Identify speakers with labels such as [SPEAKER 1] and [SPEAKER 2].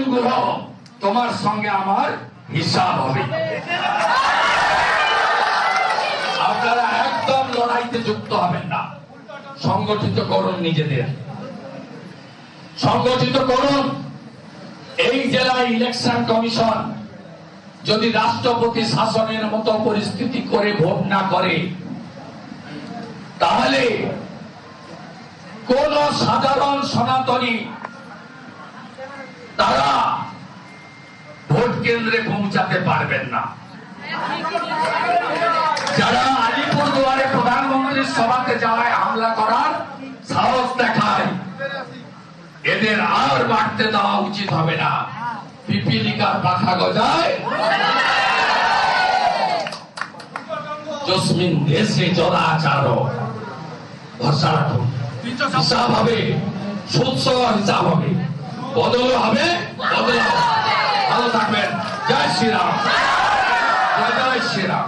[SPEAKER 1] দিনগুলো তোমার সঙ্গে আমার হিসাব হবে। আপনারা একদম লড়াইতে যুক্ত হবেন না, সংগঠিত করুন, নিজেদের সংগঠিত করুন। এই জেলায় ইলেকশন কমিশন যদি রাষ্ট্রপতি শাসনের মতো পরিস্থিতি করে ভোট না করে, তাহলে কোন সাধারণ সনাতনী তারা ভোট কেন্দ্রে পৌঁছাতে পারবেন না। যারা আলিপুরদুয়ারে প্রধানমন্ত্রীর সভাতে যাওয়ায় হামলা করার সাহস দেখায়, এদের আর বাড়তে দেওয়া উচিত হবে না। পিপিলিকার পাখা গজায়, জসমিন দেশে জলাচার, ভরসা রাখুন। হিসাব হবে, সুৎসহ হিসাব হবে, বদল হবে, বদল হবে। ভালো থাকবেন। জয় শ্রীরাম, জয় জয় শ্রীরাম।